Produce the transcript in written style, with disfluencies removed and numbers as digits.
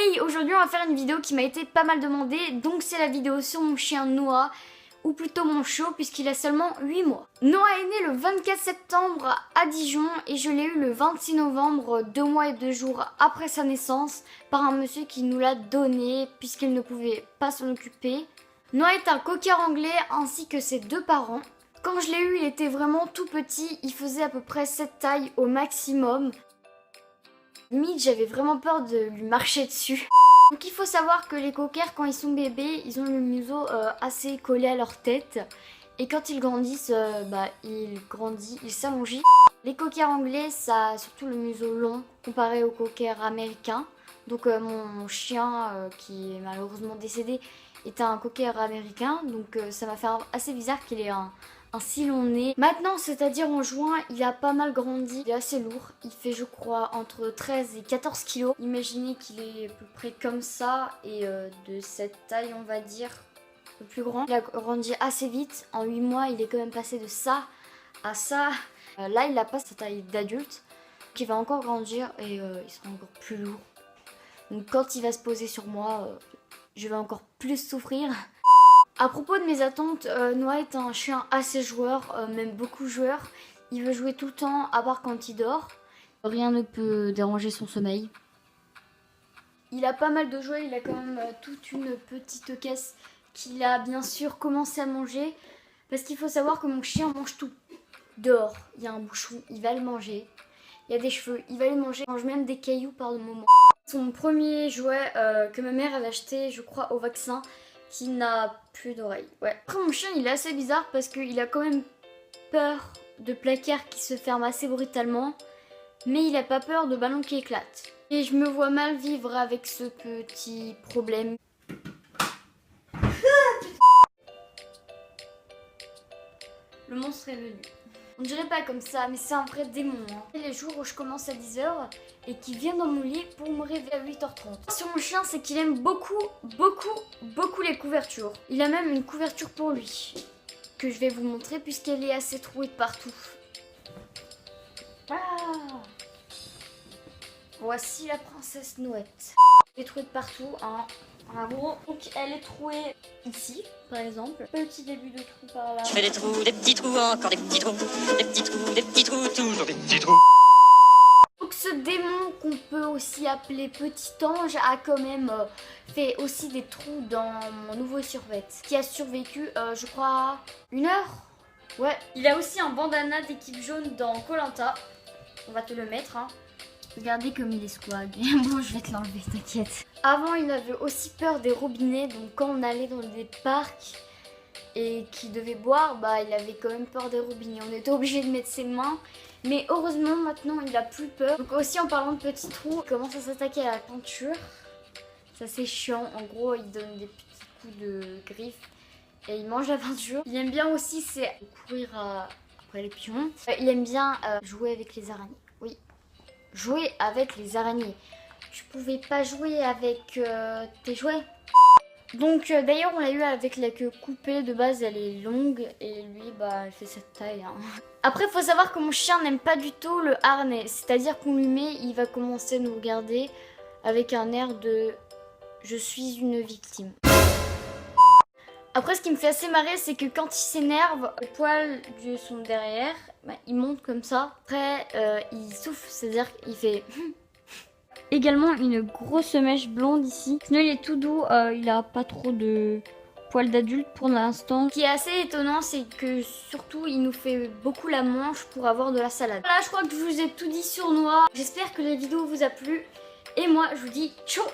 Hey, aujourd'hui on va faire une vidéo qui m'a été pas mal demandée, donc c'est la vidéo sur mon chien Noah, ou plutôt mon chiot puisqu'il a seulement 8 mois. Noah est né le 24 septembre à Dijon et je l'ai eu le 26 novembre, 2 mois et 2 jours après sa naissance, par un monsieur qui nous l'a donné puisqu'il ne pouvait pas s'en occuper. Noah est un cocker anglais ainsi que ses deux parents. Quand je l'ai eu, il était vraiment tout petit, il faisait à peu près cette taille au maximum. Limite, j'avais vraiment peur de lui marcher dessus. Donc il faut savoir que les cockers, quand ils sont bébés, ils ont le museau assez collé à leur tête. Et quand ils grandissent, ils s'allongent. Les cockers anglais, ça a surtout le museau long comparé aux cockers américains. Donc mon chien, qui est malheureusement décédé, était un cocker américain. Donc ça m'a fait assez bizarre qu'il ait un si long nez. Maintenant, c'est-à-dire en juin, il a pas mal grandi. Il est assez lourd. Il fait, je crois, entre 13 et 14 kilos. Imaginez qu'il est à peu près comme ça et de cette taille, on va dire, un peu plus grand. Il a grandi assez vite. En 8 mois, il est quand même passé de ça à ça. Là, il n'a pas sa taille d'adulte. Il va encore grandir et il sera encore plus lourd. Donc quand il va se poser sur moi, je vais encore plus souffrir. À propos de mes attentes, Noah est un chien assez joueur, même beaucoup joueur. Il veut jouer tout le temps, à part quand il dort. Rien ne peut déranger son sommeil. Il a pas mal de jouets, il a quand même toute une petite caisse qu'il a bien sûr commencé à manger. Parce qu'il faut savoir que mon chien mange tout. Dehors, il y a un bouchon, il va le manger. Il y a des cheveux, il va les manger. Il mange même des cailloux par le moment. Son premier jouet que ma mère avait acheté, je crois, au vaccin, qui n'a plus d'oreilles. Ouais. Après mon chien il est assez bizarre parce qu'il a quand même peur de placards qui se ferment assez brutalement, mais il a pas peur de ballons qui éclatent. Et je me vois mal vivre avec ce petit problème. Le monstre est venu. On dirait pas comme ça, mais c'est un vrai démon. Hein. Les jours où je commence à 10 h et qu'il vient dans mon lit pour me réveiller à 8 h 30. Sur mon chien, c'est qu'il aime beaucoup les couvertures. Il a même une couverture pour lui, que je vais vous montrer puisqu'elle est assez trouée de partout. Ah, voici la princesse Noëtte. Elle est trouée de partout, hein. En gros, donc elle est trouée ici, par exemple. Petit début de trou par là. Je fais des trous, des petits trous, encore des petits trous, des petits trous, des petits trous, toujours des petits trous. Donc ce démon qu'on peut aussi appeler petit ange a quand même fait aussi des trous dans mon nouveau survêt, qui a survécu, je crois, 1 heure. Ouais. Il a aussi un bandana d'équipe jaune dans Koh-Lanta. On va te le mettre, hein. Regardez comme il est squag. Bon, je vais te l'enlever, t'inquiète. Avant, il avait aussi peur des robinets. Donc, quand on allait dans des parcs et qu'il devait boire, bah, il avait quand même peur des robinets. On était obligé de mettre ses mains. Mais heureusement, maintenant, il a plus peur. Donc, aussi, en parlant de petits trous, il commence à s'attaquer à la peinture. Ça, c'est chiant. En gros, il donne des petits coups de griffe et il mange la peinture. Il aime bien aussi, c'est courir après les pigeons. Il aime bien jouer avec les araignées. Oui. Jouer avec les araignées. Je pouvais pas jouer avec tes jouets. Donc d'ailleurs on l'a eu avec la queue coupée. De base elle est longue et lui bah elle fait cette taille. Hein. Après faut savoir que mon chien n'aime pas du tout le harnais. C'est-à-dire qu'on lui met, il va commencer à nous regarder avec un air de je suis une victime. Après ce qui me fait assez marrer c'est que quand il s'énerve, les poils de son derrière, bah, il monte comme ça. Après il souffle, c'est-à-dire qu'il fait... Également une grosse mèche blonde ici. Sinon il est tout doux, il a pas trop de poils d'adulte pour l'instant. Ce qui est assez étonnant c'est que surtout il nous fait beaucoup la manche pour avoir de la salade. Voilà, je crois que je vous ai tout dit sur Noah. J'espère que la vidéo vous a plu. Et moi je vous dis ciao.